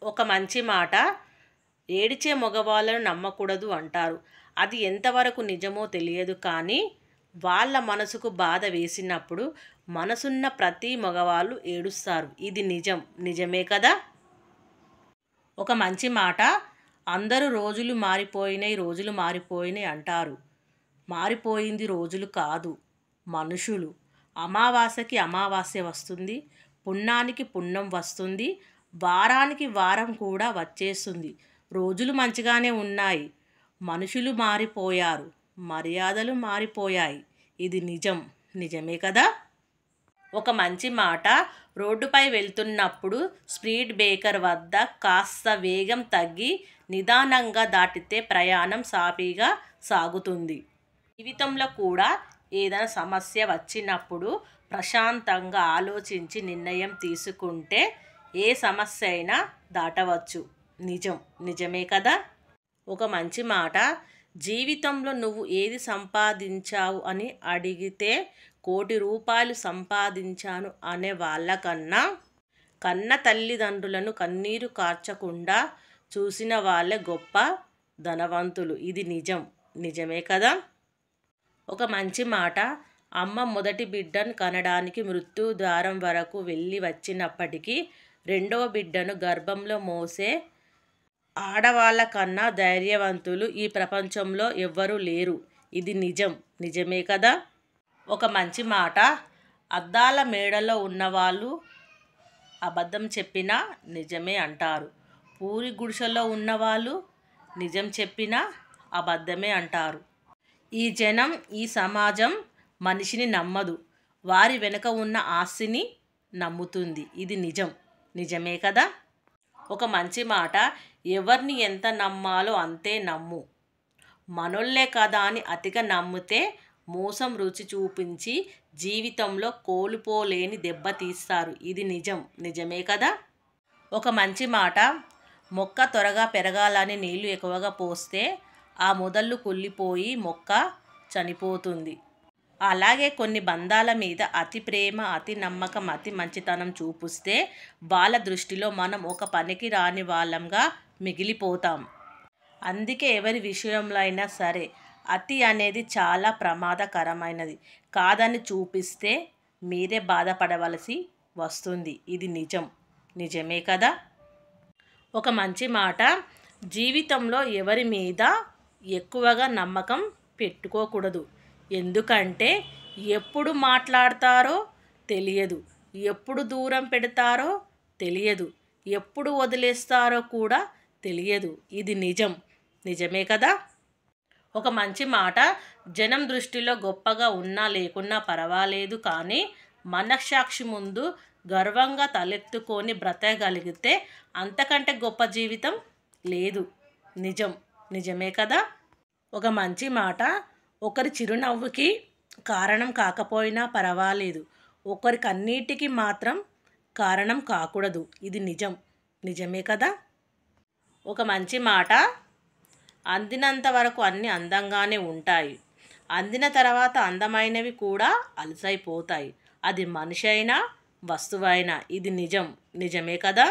ఒక మంచి మాట, ఏడిచే మగవాళ్ళను నమ్మకూడదు అంటారు. అది ఎంతవరకు నిజమో తెలియదు కానీ వాళ్ళ మనసుకు బాధ వేసినప్పుడు మనసున్న ప్రతి మగవాళ్ళు ఏడుస్తారు. ఇది నిజమే కదా. ఒక మంచి మాట, అందరూ రోజులు మారిపోయినాయి అంటారు. మారిపోయింది రోజులు కాదు, మనుషులు. అమావాస్యకి అమావాస్య వస్తుంది, పుణ్యానికి పుణ్యం వస్తుంది, వారానికి వారం కూడా వచ్చేస్తుంది. రోజులు మంచిగానే ఉన్నాయి, మనుషులు మారిపోయారు, మర్యాదలు మారిపోయాయి. ఇది నిజమే కదా. ఒక మంచి మాట, రోడ్డుపై వెళ్తున్నప్పుడు స్పీడ్ బ్రేకర్ వద్ద కాస్త వేగం తగ్గి నిదానంగా దాటితే ప్రయాణం సాఫీగా సాగుతుంది. జీవితంలో కూడా ఏదైనా సమస్య వచ్చినప్పుడు ప్రశాంతంగా ఆలోచించి నిర్ణయం తీసుకుంటే ఏ సమస్య అయినా దాటవచ్చు. నిజమే కదా. ఒక మంచి మాట, జీవితంలో నువ్వు ఏది సంపాదించావు అని అడిగితే ₹1,00,00,000 సంపాదించాను అనే వాళ్ళకన్నా కన్న తల్లిదండ్రులను కన్నీరు కార్చకుండా చూసిన వాళ్ళే గొప్ప ధనవంతులు. ఇది నిజమే కదా. ఒక మంచి మాట, అమ్మ మొదటి బిడ్డను కనడానికి మృత్యు ద్వారం వరకు వెళ్ళి వచ్చినప్పటికీ రెండవ బిడ్డను గర్భంలో మోసే ఆడవాళ్ళ కన్నా ధైర్యవంతులు ఈ ప్రపంచంలో ఎవ్వరూ లేరు. ఇది నిజమే కదా. ఒక మంచి మాట, అద్దాల మేడలో ఉన్నవాళ్ళు అబద్ధం చెప్పినా నిజమే అంటారు. పూరి గుడిసెలో ఉన్నవాళ్ళు నిజం చెప్పినా అబద్ధమే అంటారు. ఈ జనం, ఈ సమాజం మనిషిని నమ్మదు, వారి వెనుక ఉన్న ఆస్తిని నమ్ముతుంది. ఇది నిజమే కదా. ఒక మంచి మాట, ఎవరిని ఎంత నమ్మాలో అంతే నమ్ము. మనోళ్ళే కదా అని అతిగా నమ్మితే మోసం రుచి చూపించి జీవితంలో కోల్పోలేని దెబ్బ తీస్తారు. ఇది నిజమే కదా. ఒక మంచి మాట, మొక్క త్వరగా పెరగాలని నీళ్లు ఎక్కువగా పోస్తే ఆ మొదళ్ళు కుళ్ళిపోయి మొక్క చనిపోతుంది. అలాగే కొన్ని బంధాల మీద అతి ప్రేమ, అతి నమ్మకం, అతి మంచితనం చూపిస్తే వాళ్ళ దృష్టిలో మనం ఒక పనికి రాని వాళ్ళంగా మిగిలిపోతాం. అందుకే ఎవరి విషయంలో అయినా సరే అతి అనేది చాలా ప్రమాదకరమైనది. కాదని చూపిస్తే మీరే బాధపడవలసి వస్తుంది. ఇది నిజమే కదా. ఒక మంచి మాట, జీవితంలో ఎవరి మీద ఎక్కువగా నమ్మకం పెట్టుకోకూడదు. ఎందుకంటే ఎప్పుడు మాట్లాడతారో తెలియదు, ఎప్పుడు దూరం పెడతారో తెలియదు, ఎప్పుడు వదిలేస్తారో కూడా తెలియదు. ఇది నిజమే కదా. ఒక మంచి మాట, జనం దృష్టిలో గొప్పగా ఉన్నా లేకున్నా పర్వాలేదు కానీ మనస్సాక్షి ముందు గర్వంగా తలెత్తుకొని బ్రతకగలిగితే అంతకంటే గొప్ప జీవితం లేదు. నిజమే కదా. ఒక మంచి మాట, ఒకరి చిరునవ్వుకి కారణం కాకపోయినా పర్వాలేదు, ఒకరి కన్నీటికి మాత్రం కారణం కాకూడదు. ఇది నిజమే కదా. ఒక మంచి మాట, అందినంత వరకు అన్నీ అందంగానే ఉంటాయి, అందిన తర్వాత అందమైనవి కూడా అలసైపోతాయి. అది మనిషి అయినా వస్తువైనా. ఇది నిజమే కదా.